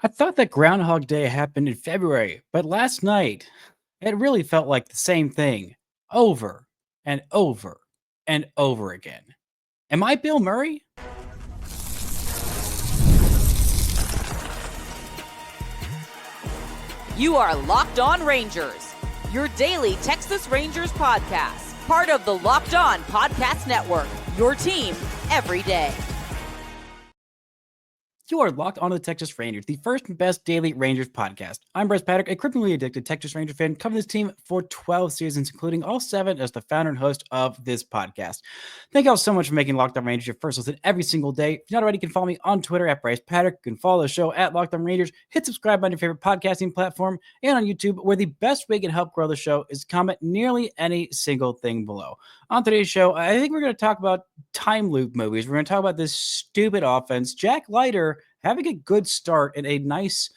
I thought that Groundhog Day happened in February, but last night it really felt like the same thing over and over and over again. Am I Bill Murray? You are Locked On Rangers, your daily Texas Rangers podcast, part of the Locked On Podcast Network, your team every day. You are locked onto the Texas Rangers, the first and best daily Rangers podcast. I'm Bryce Patrick, a criminally addicted Texas Ranger fan, covering this team for 12 seasons, including all 7 as the founder and host of this podcast. Thank you all so much for making Locked On Rangers your first listen every single day. If you're not already, you can follow me on Twitter at Bryce Patrick. You can follow the show at Locked On Rangers. Hit subscribe on your favorite podcasting platform and on YouTube, where the best way you can help grow the show is comment nearly any single thing below. On today's show, I think we're going to talk about time loop movies. We're going to talk about this stupid offense. Jack Leiter having a good start and a nice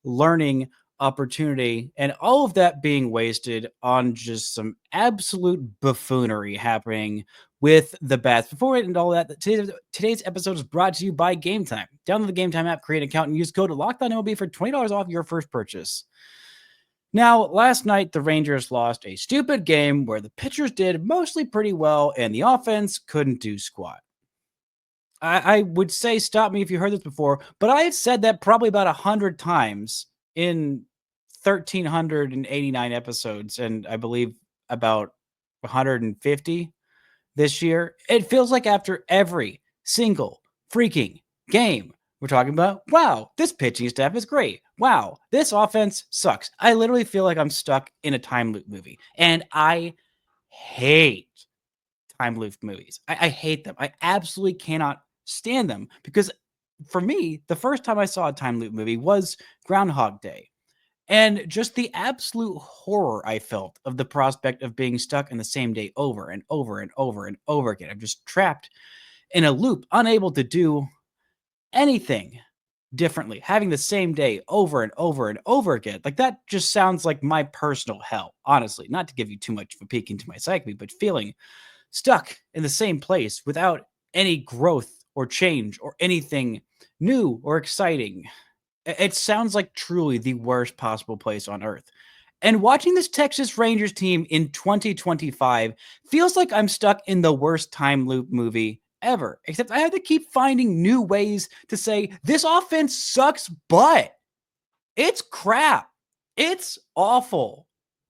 learning opportunity, and all of that being wasted on just some absolute buffoonery happening with the bats. Before we get into all that, today's episode is brought to you by Gametime. Download the Gametime app, create an account, and use code LOCKEDONMLB for $20 off your first purchase. Now, last night, the Rangers lost a stupid game where the pitchers did mostly pretty well and the offense couldn't do squat. I would say, stop me if you heard this before, but I had said that probably about 100 times in 1,389 episodes, and I believe about 150 this year. It feels like after every single freaking game, we're talking about, wow, this pitching staff is great. Wow, this offense sucks. I literally feel like I'm stuck in a time loop movie, and I hate time loop movies. I hate them. I absolutely cannot stand them, because for me, the first time I saw a time loop movie was Groundhog Day. And just the absolute horror I felt of the prospect of being stuck in the same day over and over and over and over again. I'm just trapped in a loop, unable to do anything differently, having the same day over and over and over again. Like, that just sounds like my personal hell, honestly. Not to give you too much of a peek into my psyche, but feeling stuck in the same place without any growth or change or anything new or exciting. It sounds like truly the worst possible place on earth. And watching this Texas Rangers team in 2025 feels like I'm stuck in the worst time loop movie ever. Except I have to keep finding new ways to say, this offense sucks, but it's crap. It's awful.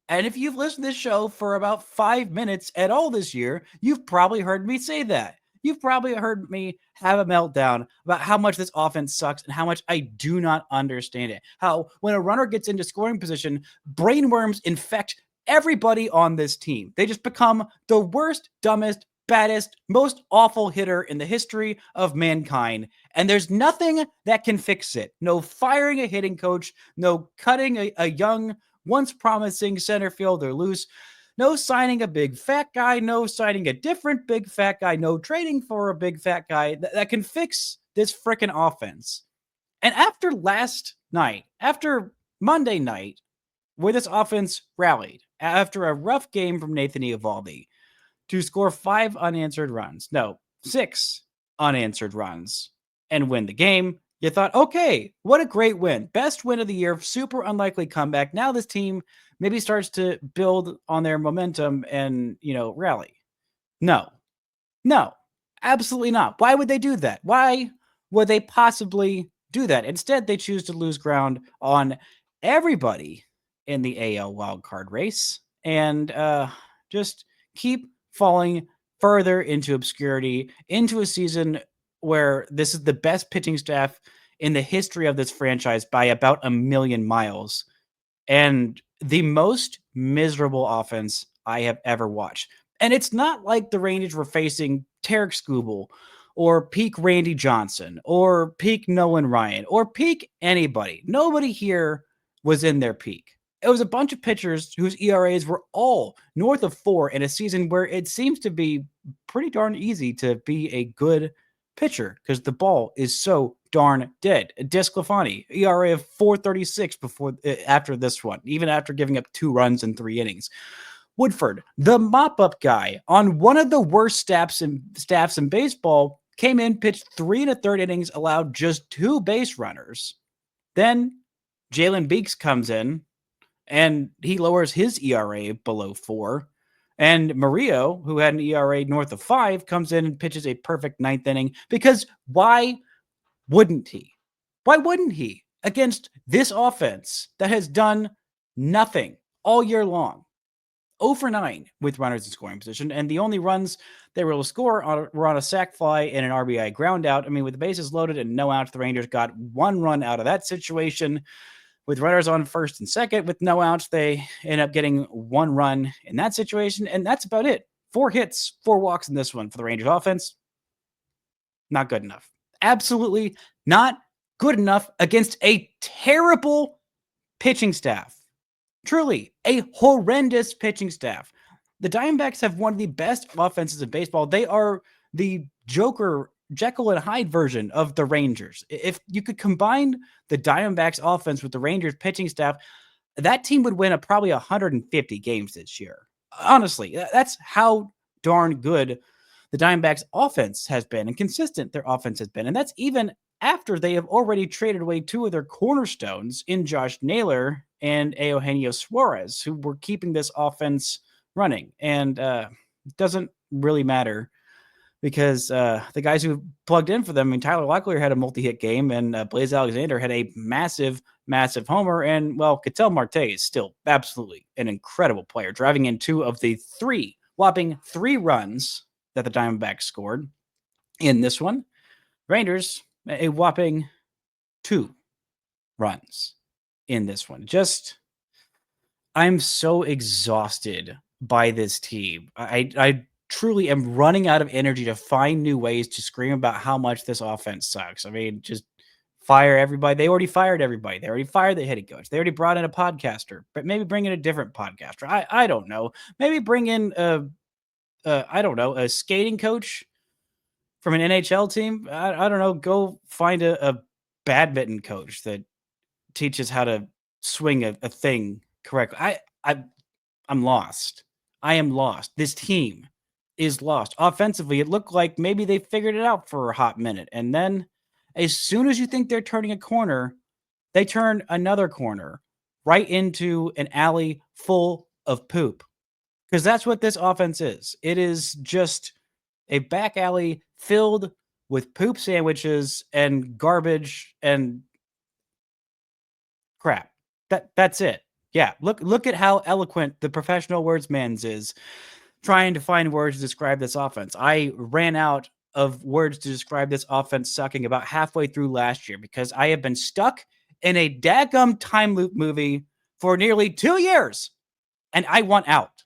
And if you've listened to this show for about 5 minutes at all this year, you've probably heard me say that. You've probably heard me have a meltdown about how much this offense sucks and how much I do not understand it. How when a runner gets into scoring position, brainworms infect everybody on this team. They just become the worst, dumbest, baddest, most awful hitter in the history of mankind. And there's nothing that can fix it. No firing a hitting coach, no cutting a young, once promising center fielder loose. No signing a big fat guy, no signing a different big fat guy, no trading for a big fat guy that can fix this freaking offense. And after last night, after Monday night, where this offense rallied, after a rough game from Nathan Eovaldi to score 5 unanswered runs, no, 6 unanswered runs, and win the game, you thought, okay, what a great win. Best win of the year, super unlikely comeback. Now this team maybe starts to build on their momentum and, rally. No, absolutely not. Why would they do that? Why would they possibly do that? Instead, they choose to lose ground on everybody in the AL wildcard race and just keep falling further into obscurity, into a season where this is the best pitching staff in the history of this franchise by about a million miles, and the most miserable offense I have ever watched. And it's not like the Rangers were facing Tarek Skubal or peak Randy Johnson or peak Nolan Ryan or peak anybody. Nobody here was in their peak. It was a bunch of pitchers whose ERAs were all north of 4 in a season where it seems to be pretty darn easy to be a good pitcher because the ball is so darn dead. DeSclafani, ERA of 4.36 after this one, even after giving up 2 runs in 3 innings. Woodford, the mop-up guy on one of the worst staffs in baseball, came in, pitched 3 1/3 innings, allowed just 2 base runners. Then Jalen Beeks comes in and he lowers his ERA below 4. And Murillo, who had an ERA north of 5, comes in and pitches a perfect 9th inning because why wouldn't he? Why wouldn't he against this offense that has done nothing all year long? 0 for 9 with runners in scoring position, and the only runs they were able to score were on a sac fly and an RBI ground out. I mean, with the bases loaded and no outs, the Rangers got 1 run out of that situation. With runners on first and second with no outs, they end up getting 1 run in that situation, and that's about it. 4 hits, 4 walks in this one for the Rangers offense. Not good enough. Absolutely not good enough against a terrible pitching staff. Truly, a horrendous pitching staff. The Diamondbacks have one of the best offenses in baseball. They are the Jekyll and Hyde version of the Rangers. If you could combine the Diamondbacks offense with the Rangers pitching staff, that team would win probably 150 games this year. Honestly, that's how darn good the Diamondbacks offense has been and consistent their offense has been. And that's even after they have already traded away 2 of their cornerstones in Josh Naylor and Eugenio Suarez, who were keeping this offense running. And it doesn't really matter because the guys who plugged in for them, I mean, Tyler Locklear had a multi-hit game, and Blaze Alexander had a massive, massive homer. And, well, Ketel Marte is still absolutely an incredible player, driving in 2 of the whopping 3 runs that the Diamondbacks scored in this one. Rangers, a whopping 2 runs in this one. I'm so exhausted by this team. I truly am running out of energy to find new ways to scream about how much this offense sucks. I mean, just fire everybody. They already fired everybody. They already fired the hitting coach. They already brought in a podcaster, but maybe bring in a different podcaster. I don't know. Maybe bring in a skating coach from an NHL team. I don't know. Go find a badminton coach that teaches how to swing a thing correctly. I'm lost. I am lost. This team is lost. Offensively, it looked like maybe they figured it out for a hot minute. And then as soon as you think they're turning a corner, they turn another corner right into an alley full of poop. Because that's what this offense is. It is just a back alley filled with poop sandwiches and garbage and crap. That's it. Yeah, look at how eloquent the professional wordsman is trying to find words to describe this offense. I ran out of words to describe this offense sucking about halfway through last year because I have been stuck in a daggum time loop movie for nearly 2 years, and I want out.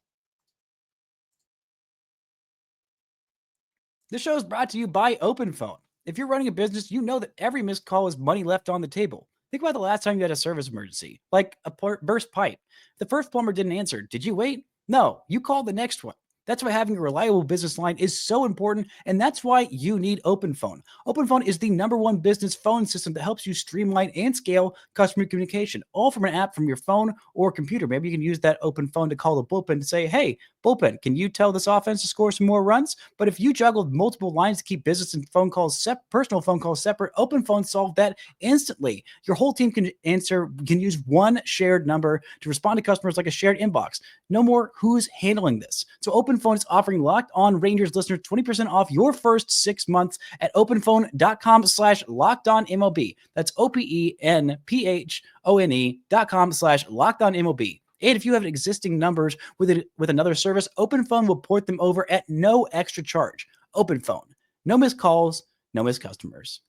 This show is brought to you by OpenPhone. If you're running a business, you know that every missed call is money left on the table. Think about the last time you had a service emergency, like a burst pipe. The first plumber didn't answer. Did you wait? No, you called the next one. That's why having a reliable business line is so important, and that's why you need OpenPhone. OpenPhone is the #1 business phone system that helps you streamline and scale customer communication, all from an app from your phone or computer. Maybe you can use that OpenPhone to call the bullpen to say, hey, bullpen, can you tell this offense to score some more runs? But if you juggled multiple lines to keep business and personal phone calls separate, OpenPhone solved that instantly. Your whole team can use one shared number to respond to customers like a shared inbox. No more who's handling this. So OpenPhone is offering Locked On Rangers listeners 20% off your first 6 months at openphone.com/LockedOnMLB. That's OpenPhone.com/LockedOnMLB. And if you have existing numbers with another service, OpenPhone will port them over at no extra charge. OpenPhone. No missed calls, no missed customers.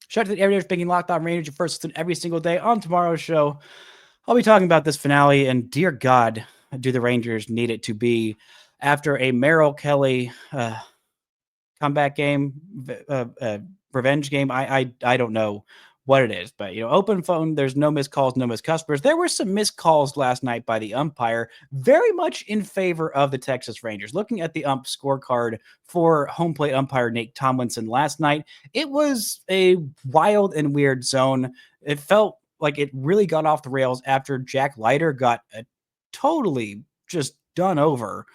Shout out to the everydayers making Locked On Rangers your first listen every single day. On tomorrow's show, I'll be talking about this finale, and dear God, do the Rangers need it to be after a Merrill Kelly comeback game, revenge game. I don't know what it is, but OpenPhone, there's no missed calls, no missed customers. There were some missed calls last night by the umpire, very much in favor of the Texas Rangers. Looking at the ump scorecard for home plate umpire Nate Tomlinson last night, it was a wild and weird zone. It felt like it really got off the rails after Jack Leiter got totally just done over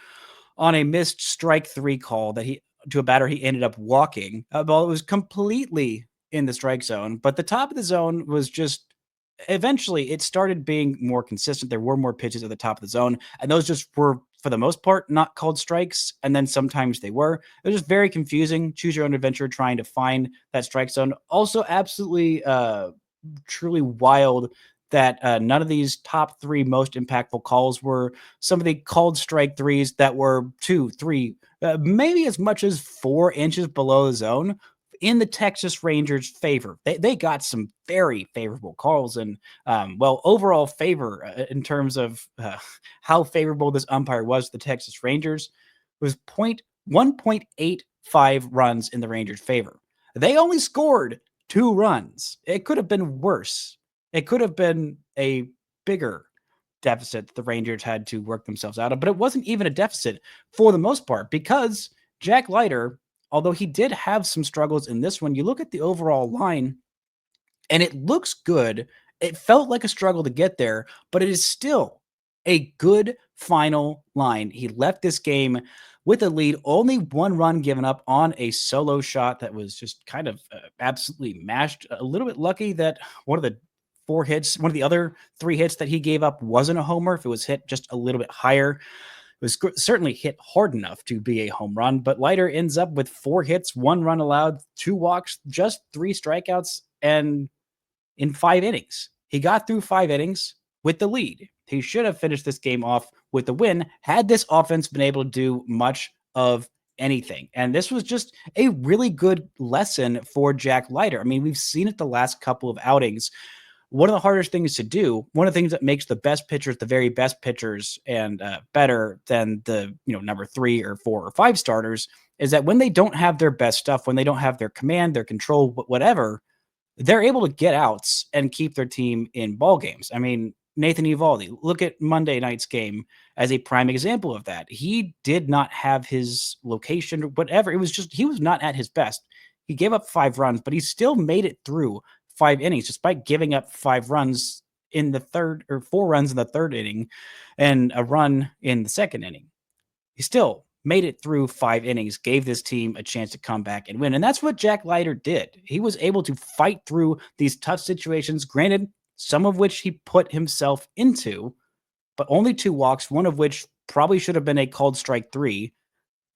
on a missed strike 3 call that to a batter he ended up walking. Ball was completely in the strike zone, but the top of the zone was just eventually it started being more consistent. There were more pitches at the top of the zone, and those just were, for the most part, not called strikes. And then sometimes they were. It was just very confusing. Choose your own adventure trying to find that strike zone. Also, absolutely, truly wild that none of these top three most impactful calls were some of the called strike threes that were 2, 3, maybe as much as 4 inches below the zone in the Texas Rangers' favor. They got some very favorable calls and, overall favor in terms of how favorable this umpire was to the Texas Rangers was 1.85 runs in the Rangers' favor. They only scored 2 runs. It could have been worse. It could have been a bigger deficit that the Rangers had to work themselves out of, but it wasn't even a deficit for the most part because Jack Leiter, although he did have some struggles in this one, you look at the overall line and it looks good. It felt like a struggle to get there, but it is still a good final line. He left this game with a lead, only 1 run given up on a solo shot that was just kind of absolutely mashed. A little bit lucky that one of the 4 hits, one of the other 3 hits that he gave up wasn't a homer. If it was hit just a little bit higher, it was certainly hit hard enough to be a home run. But Leiter ends up with 4 hits, 1 run allowed, 2 walks, just 3 strikeouts, and in 5 innings. He got through 5 innings with the lead. He should have finished this game off with the win had this offense been able to do much of anything. And this was just a really good lesson for Jack Leiter. I mean, we've seen it the last couple of outings. One of the hardest things to do, one of the things that makes the best pitchers, the very best pitchers, and better than the number 3 or 4 or 5 starters, is that when they don't have their best stuff, when they don't have their command, their control, whatever, they're able to get outs and keep their team in ball games. I mean, Nathan Eovaldi, look at Monday night's game as a prime example of that. He did not have his location or whatever. It was just, he was not at his best. He gave up 5 runs, but he still made it through 5 innings, despite giving up 5 runs in the third, or 4 runs in the third inning and a run in the second inning. He still made it through 5 innings, gave this team a chance to come back and win. And that's what Jack Leiter did. He was able to fight through these tough situations, granted, some of which he put himself into, but only 2 walks, one of which probably should have been a called strike 3.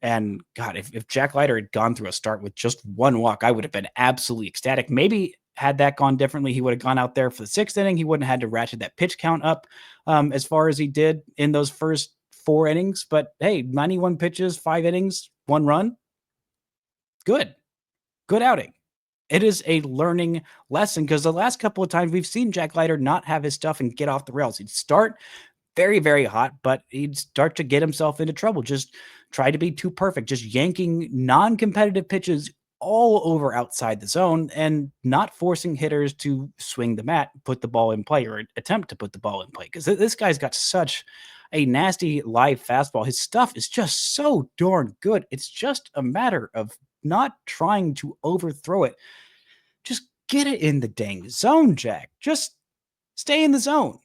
And God, if Jack Leiter had gone through a start with just 1 walk, I would have been absolutely ecstatic. Maybe had that gone differently, he would have gone out there for the 6th inning. He wouldn't have had to ratchet that pitch count up as far as he did in those first 4 innings. But hey, 91 pitches, 5 innings, 1 run. Good outing. It is a learning lesson because the last couple of times we've seen Jack Leiter not have his stuff and get off the rails. He'd start very, very hot, but he'd start to get himself into trouble. Just try to be too perfect, just yanking non-competitive pitches all over outside the zone and not forcing hitters to swing the bat, put the ball in play, or attempt to put the ball in play. Because this guy's got such a nasty live fastball. His stuff is just so darn good. It's just a matter of not trying to overthrow it. Just get it in the dang zone, Jack. Just stay in the zone.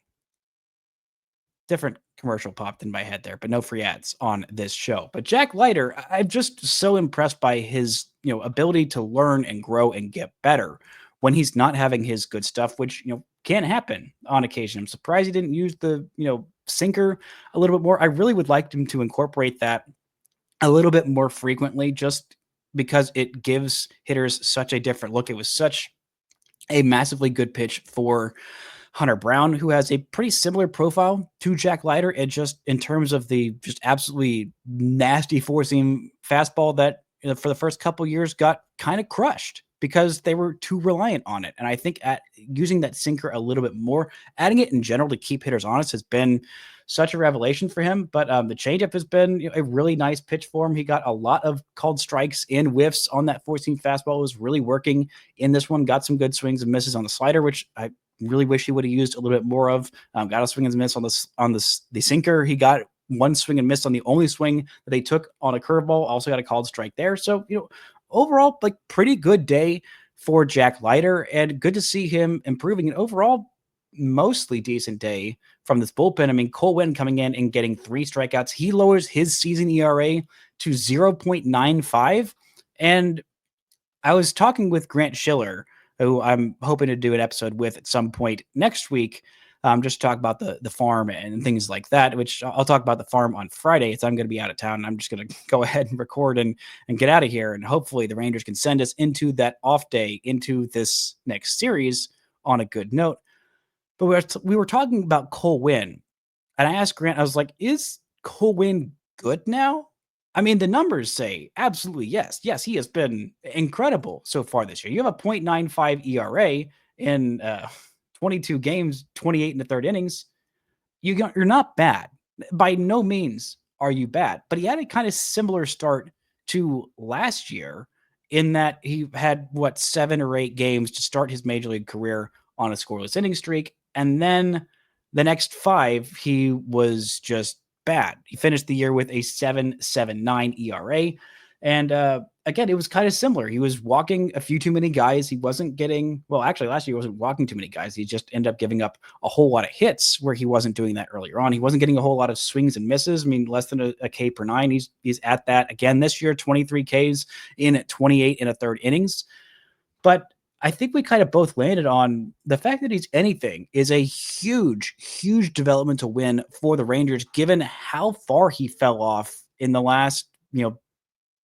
Different commercial popped in my head there, but no free ads on this show. But Jack Leiter, I'm just so impressed by his, ability to learn and grow and get better when he's not having his good stuff, which, can happen on occasion. I'm surprised he didn't use the, sinker a little bit more. I really would like him to incorporate that a little bit more frequently, just because it gives hitters such a different look. It was such a massively good pitch for Hunter Brown, who has a pretty similar profile to Jack Leiter, and just in terms of the just absolutely nasty 4-seam fastball that for the first couple years got kind of crushed because they were too reliant on it. And I think at using that sinker a little bit more, adding it in general to keep hitters honest has been such a revelation for him. But the changeup has been a really nice pitch for him. He got a lot of called strikes and whiffs on that 4-seam fastball. It was really working in this one. Got some good swings and misses on the slider, which I really wish he would have used a little bit more of. Got a swing and miss on the sinker. He got 1 swing and miss on the only swing that they took on a curveball. Also got a called strike there. So, overall, like pretty good day for Jack Leiter, and good to see him improving. And overall, mostly decent day from this bullpen. I mean, Cole Winn coming in and getting 3 strikeouts. He lowers his season ERA to 0.95. And I was talking with Grant Schiller, who I'm hoping to do an episode with at some point next week, just to talk about the farm and things like that, which I'll talk about the farm on Friday. So I'm going to be out of town, and I'm just going to go ahead and record and get out of here. And hopefully the Rangers can send us into that off day, into this next series on a good note. But we were talking about Cole Winn, and I asked Grant, I was like, is Cole Winn good now? I mean, the numbers say absolutely yes. Yes, he has been incredible so far this year. You have a 0.95 ERA in 22 games, 28 in the third innings. You're not bad. By no means are you bad. But he had a kind of similar start to last year in that he had, 7 or 8 games to start his major league career on a scoreless inning streak. And then the next 5, he was just bad. He finished the year with a 7.79 ERA. And again, it was kind of similar. He was walking a few too many guys. He wasn't getting, actually last year he wasn't walking too many guys. He just ended up giving up a whole lot of hits where he wasn't doing that earlier on. He wasn't getting a whole lot of swings and misses. I mean, less than a K per 9. He's at that again this year, 23 Ks in 28 in a third innings. But I think we kind of both landed on the fact that he's anything is a huge, huge developmental win for the Rangers, given how far he fell off in the last,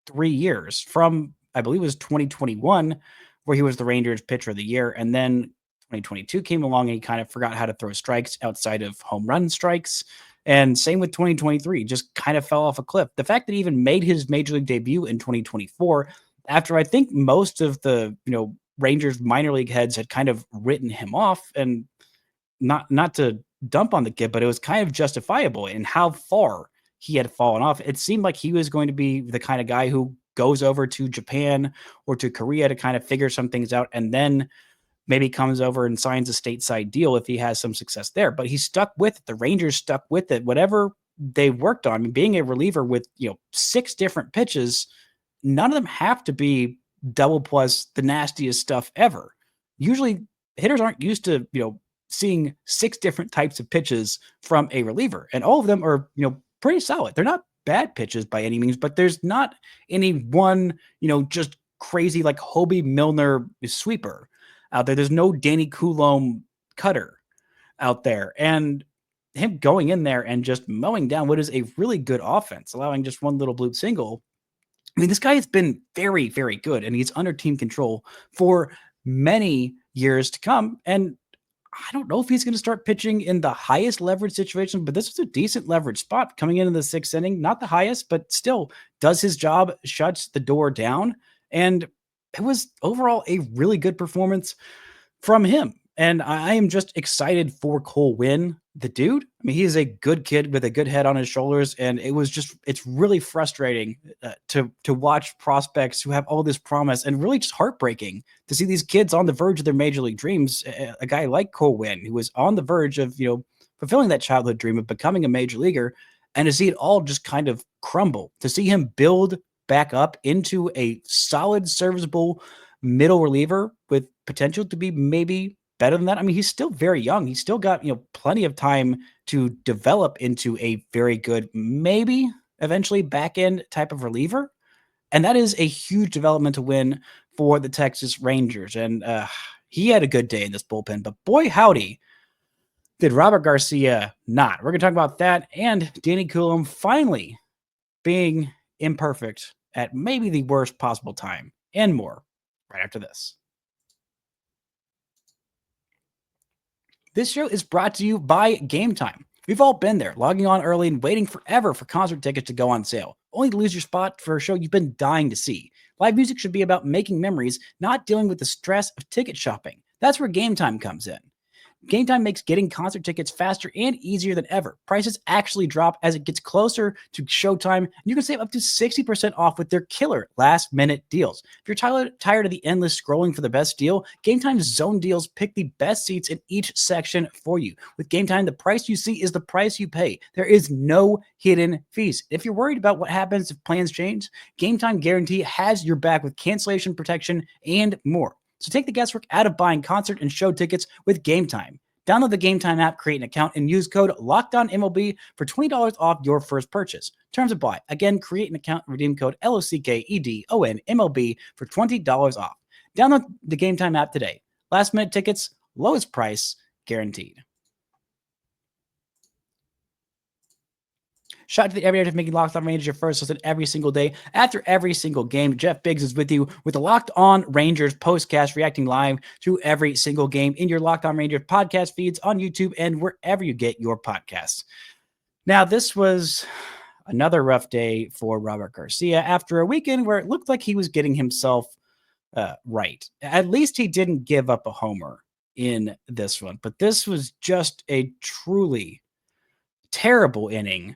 3 years from, I believe it was 2021, where he was the Rangers pitcher of the year. And then 2022 came along and he kind of forgot how to throw strikes outside of home run strikes. And same with 2023, just kind of fell off a cliff. The fact that he even made his major league debut in 2024, after I think most of the, Rangers minor league heads had kind of written him off, and not to dump on the kid, but it was kind of justifiable in how far he had fallen off. It seemed like he was going to be the kind of guy who goes over to Japan or to Korea to kind of figure some things out, and then maybe comes over and signs a stateside deal if he has some success there. But he stuck with it. The Rangers stuck with it. Whatever they worked on, I mean, being a reliever with 6 different pitches, none of them have to be double plus the nastiest stuff ever. Usually hitters aren't used to, seeing 6 different types of pitches from a reliever, and all of them are, pretty solid. They're not bad pitches by any means, but there's not any one, just crazy like Hobie Milner sweeper out there. There's no Danny Coulomb cutter out there. And him going in there and just mowing down what is a really good offense, allowing just one little bloop single. I mean, this guy has been very, very good, and he's under team control for many years to come. And I don't know if he's going to start pitching in the highest leverage situation, but this was a decent leverage spot coming into the 6th inning. Not the highest, but still does his job, shuts the door down. And it was overall a really good performance from him. And I am just excited for Cole Winn, the dude. I mean, he is a good kid with a good head on his shoulders. And it's really frustrating to watch prospects who have all this promise, and really just heartbreaking to see these kids on the verge of their major league dreams. A guy like Cole Winn, who was on the verge of, fulfilling that childhood dream of becoming a major leaguer, and to see it all just kind of crumble, to see him build back up into a solid, serviceable middle reliever with potential to be maybe better than that. I mean, he's still very young. He's still got, plenty of time to develop into a very good, maybe eventually back end type of reliever. And that is a huge developmental win for the Texas Rangers. And he had a good day in this bullpen, but boy, howdy, did Robert Garcia not. We're going to talk about that and Danny Coulomb finally being imperfect at maybe the worst possible time, and more right after this. This show is brought to you by Gametime. We've all been there, logging on early and waiting forever for concert tickets to go on sale, only to lose your spot for a show you've been dying to see. Live music should be about making memories, not dealing with the stress of ticket shopping. That's where Gametime comes in. Gametime makes getting concert tickets faster and easier than ever. Prices actually drop as it gets closer to showtime, and you can save up to 60% off with their killer last-minute deals. If you're tired of the endless scrolling for the best deal, Gametime's zone deals pick the best seats in each section for you. With Gametime, the price you see is the price you pay. There is no hidden fees. If you're worried about what happens if plans change, Gametime Guarantee has your back with cancellation protection and more. So take the guesswork out of buying concert and show tickets with Gametime. Download the Gametime app, create an account, and use code LOCKEDONMLB for $20 off your first purchase. Terms apply. Again, create an account and redeem code LOCKEDONMLB for $20 off. Download the Gametime app today. Last minute tickets, lowest price guaranteed. Shout out to the everyday for making Locked On Rangers your first listen every single day. After every single game, Jeff Biggs is with you with the Locked On Rangers postcast, reacting live to every single game in your Locked On Rangers podcast feeds on YouTube and wherever you get your podcasts. Now, this was another rough day for Robert Garcia after a weekend where it looked like he was getting himself right. At least he didn't give up a homer in this one, but this was just a truly terrible inning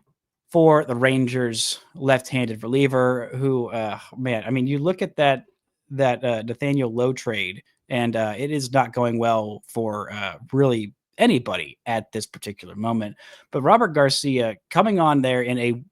for the Rangers left-handed reliever who, man, I mean, you look at that Nathaniel Lowe trade, and it is not going well for really anybody at this particular moment. But Robert Garcia coming on there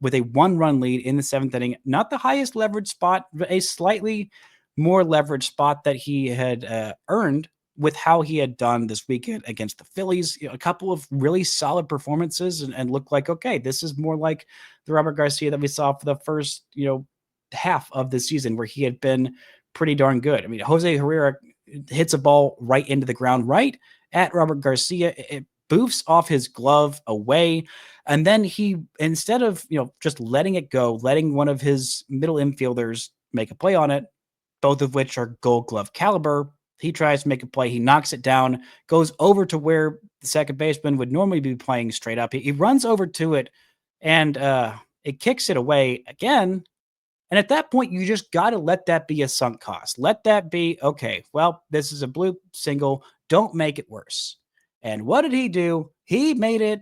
with a 1-run lead in the 7th inning, not the highest leverage spot, but a slightly more leverage spot that he had earned with how he had done this weekend against the Phillies. A couple of really solid performances and looked like, okay, this is more like the Robert Garcia that we saw for the first, half of the season where he had been pretty darn good. I mean, Jose Herrera hits a ball right into the ground, right at Robert Garcia. It boofs off his glove away. And then he, instead of, just letting it go, letting one of his middle infielders make a play on it, both of which are Gold Glove caliber, he tries to make a play. He knocks it down, goes over to where the second baseman would normally be playing straight up. He runs over to it, and it kicks it away again. And at that point, you just got to let that be a sunk cost. Let that be, okay, well, this is a blue single. Don't make it worse. And what did he do? He made it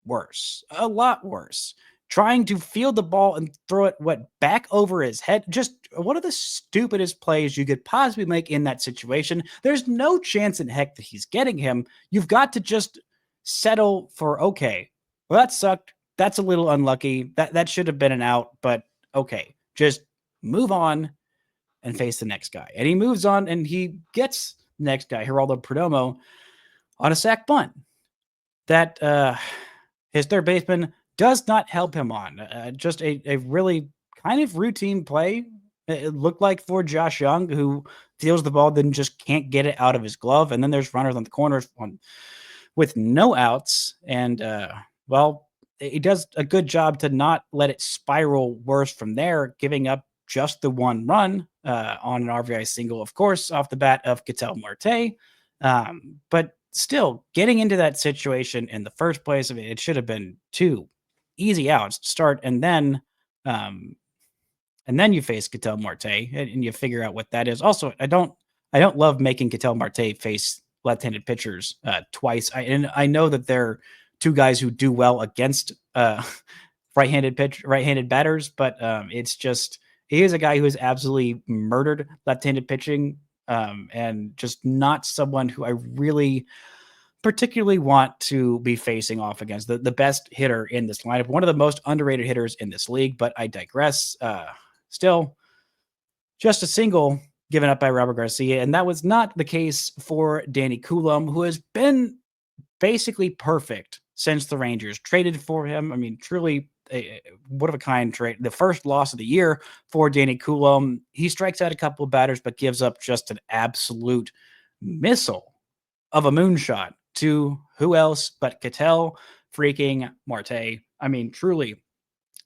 worse, a lot worse. Trying to field the ball and throw it, back over his head. Just one of the stupidest plays you could possibly make in that situation. There's no chance in heck that he's getting him. You've got to just settle for, okay, well, that sucked. That's a little unlucky. That should have been an out, but okay, just move on and face the next guy. And he moves on and he gets the next guy, Geraldo Perdomo, on a sac bunt that his third baseman does not help him on. Just a really kind of routine play, it looked like, for Josh Young, who feels the ball, then just can't get it out of his glove. And then there's runners on the corners with no outs. And, well, he does a good job to not let it spiral worse from there, giving up just the 1 run on an RBI single, of course, off the bat of Ketel Marte. But still, getting into that situation in the first place, I mean, it should have been 2 easy outs to start, and then you face Ketel Marte and you figure out what that is. Also, I don't love making Ketel Marte face left-handed pitchers twice. I know that they're 2 guys who do well against right-handed batters, but it's just, he is a guy who has absolutely murdered left-handed pitching, and just not someone who I really particularly want to be facing off against. The best hitter in this lineup, one of the most underrated hitters in this league, but I digress. Still, just a single given up by Robert Garcia, and that was not the case for Danny Coulomb, who has been basically perfect since the Rangers traded for him. I mean, truly a one-of-a-kind trade. The first loss of the year for Danny Coulomb. He strikes out a couple of batters, but gives up just an absolute missile of a moonshot to who else but Ketel freaking Marte. I mean, truly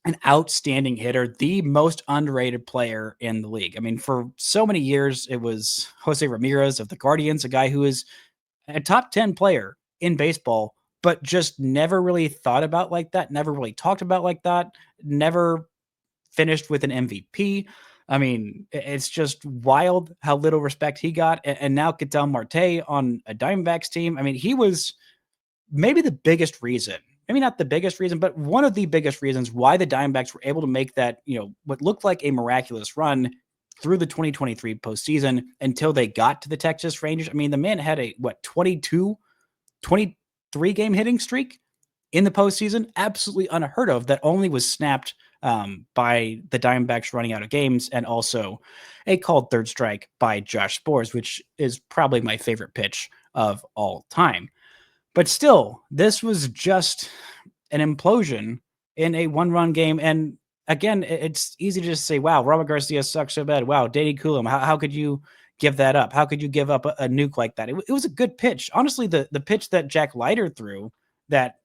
an outstanding hitter, the most underrated player in the league. I mean, for so many years, it was Jose Ramirez of the Guardians, a guy who is a top 10 player in baseball, but just never really thought about like that, never really talked about like that, never finished with an MVP. I mean, it's just wild how little respect he got. And now Ketel Marte on a Diamondbacks team. I mean, he was maybe the biggest reason, maybe not the biggest reason, but one of the biggest reasons why the Diamondbacks were able to make that, what looked like a miraculous run through the 2023 postseason until they got to the Texas Rangers. I mean, the man had a 23 game hitting streak in the postseason, absolutely unheard of, that only was snapped by the Diamondbacks running out of games, and also a called third strike by Josh Sborz, which is probably my favorite pitch of all time. But still, this was just an implosion in a one-run game. And again, it's easy to just say, wow, Robert Garcia sucks so bad. Wow, Danny Coulomb, how could you give that up? How could you give up a nuke like that? It was a good pitch. Honestly, the pitch that Jack Leiter threw that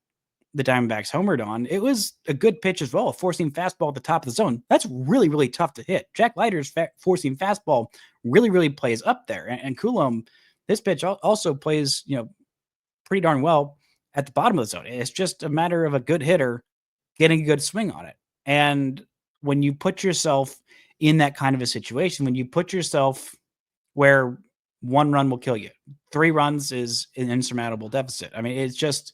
the Diamondbacks homered on, it was a good pitch as well, a four-seam fastball at the top of the zone. That's really, really tough to hit. Jack Leiter's four-seam fastball really, really plays up there. And Coulomb, this pitch also plays, pretty darn well at the bottom of the zone. It's just a matter of a good hitter getting a good swing on it. And when you put yourself in that kind of a situation, when you put yourself where one run will kill you, 3 runs is an insurmountable deficit. I mean, it's just,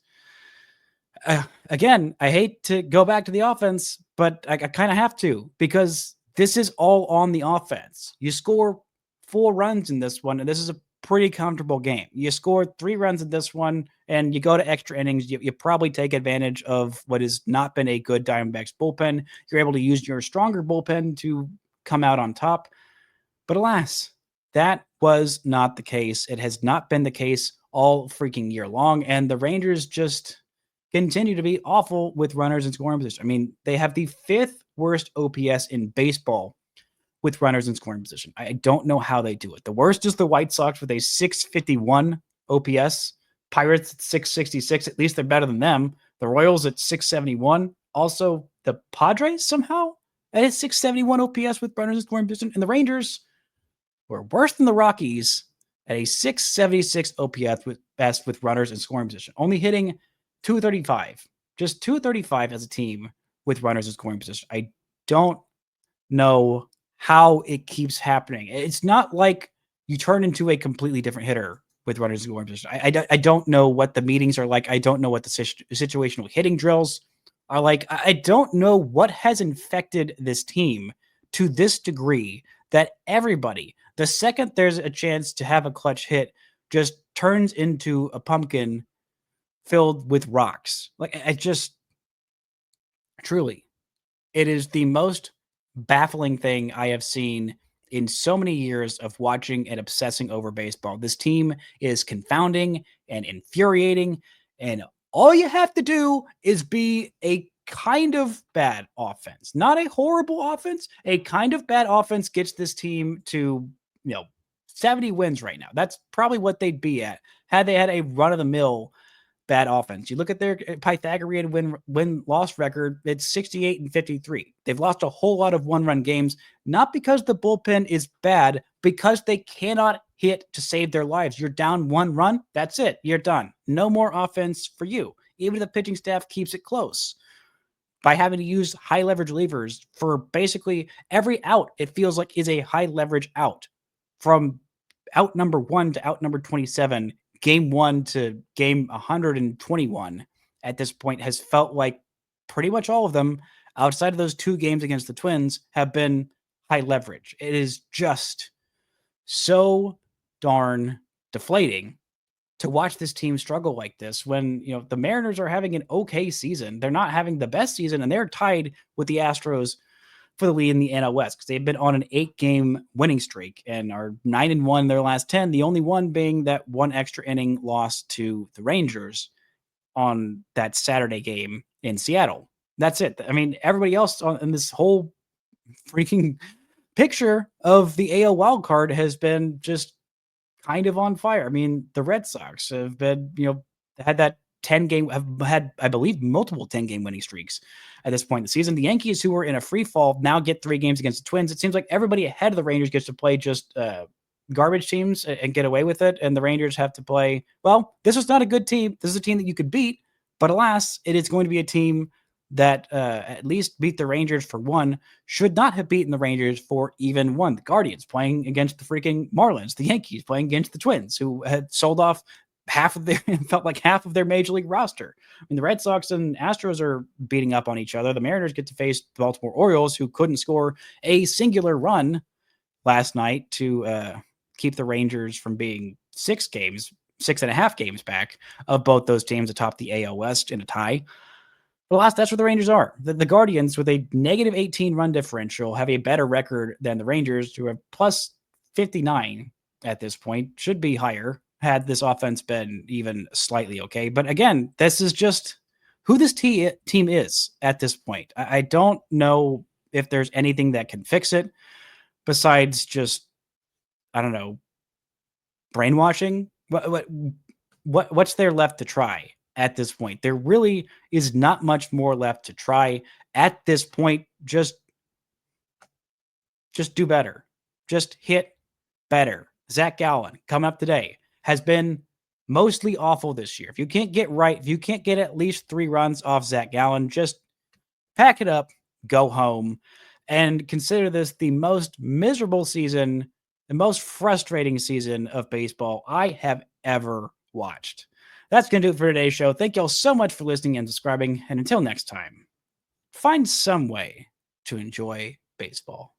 again, I hate to go back to the offense, but I kind of have to, because this is all on the offense. You score 4 runs in this one, and this is a pretty comfortable game. You scored 3 runs in this one, and you go to extra innings. You probably take advantage of what has not been a good Diamondbacks bullpen. You're able to use your stronger bullpen to come out on top. But alas, that was not the case. It has not been the case all freaking year long, and the Rangers just continue to be awful with runners in scoring position. I mean, they have the 5th worst OPS in baseball with runners in scoring position. I don't know how they do it. The worst is the White Sox with a 651 OPS. Pirates at 666. At least they're better than them. The Royals at 671. Also, the Padres somehow at a 671 OPS with runners in scoring position. And the Rangers were worse than the Rockies at a 676 OPS with runners in scoring position. Only hitting 235. Just 235 as a team with runners in scoring position. I don't know how it keeps happening. It's not like you turn into a completely different hitter with runners in scoring position. I don't know what the meetings are like. I don't know what the situational hitting drills are like. I don't know what has infected this team to this degree that everybody, the second there's a chance to have a clutch hit, just turns into a pumpkin filled with rocks. Like, I just, truly, it is the most baffling thing I have seen in so many years of watching and obsessing over baseball. This team is confounding and infuriating, and all you have to do is be a kind of bad offense, not a horrible offense. A kind of bad offense gets this team to, 70 wins right now. That's probably what they'd be at had they had a run-of-the-mill bad offense. You look at their Pythagorean win-loss record, it's 68-53. They've lost a whole lot of one-run games, not because the bullpen is bad, because they cannot hit to save their lives. You're down 1 run, that's it. You're done. No more offense for you. Even if the pitching staff keeps it close. By having to use high leverage levers for basically every out, it feels like is a high leverage out. From out number 1 to out number 27, game 1 to game 121 at this point has felt like pretty much all of them, outside of those 2 games against the Twins, have been high leverage. It is just so darn deflating to watch this team struggle like this when, the Mariners are having an okay season. They're not having the best season, and they're tied with the Astros for the lead in the NL West because they've been on an 8-game winning streak and are 9-1 their last 10. The only one being that 1 extra inning loss to the Rangers on that Saturday game in Seattle. That's it. I mean, everybody else in this whole freaking picture of the AL wild card has been just kind of on fire. I mean, the Red Sox have been, had that 10-game, have had, I believe, multiple 10-game winning streaks at this point in the season. The Yankees, who were in a free fall, now get 3 games against the Twins. It seems like everybody ahead of the Rangers gets to play just garbage teams and get away with it. And the Rangers have to play, well, this was not a good team. This is a team that you could beat, but alas, it is going to be a team that at least beat the Rangers for 1, should not have beaten the Rangers for even 1. The Guardians playing against the freaking Marlins, the Yankees playing against the Twins, who had sold off half of their major league roster. I mean, the Red Sox and Astros are beating up on each other. The Mariners get to face the Baltimore Orioles, who couldn't score a singular run last night to keep the Rangers from being 6.5 games back of both those teams atop the AL West in a tie. But alas, that's where the Rangers are. The Guardians, with a negative 18 run differential, have a better record than the Rangers, who have plus 59 at this point, should be higher. had this offense been even slightly okay. But again, this is just who this team is at this point. I don't know if there's anything that can fix it besides just, I don't know, brainwashing. What's there left to try at this point? There really is not much more left to try at this point. Just do better. Just hit better. Zach Gallen coming up today has been mostly awful this year. If you can't get right, if you can't get at least 3 runs off Zach Gallen, just pack it up, go home, and consider this the most miserable season, the most frustrating season of baseball I have ever watched. That's going to do it for today's show. Thank y'all so much for listening and subscribing. And until next time, find some way to enjoy baseball.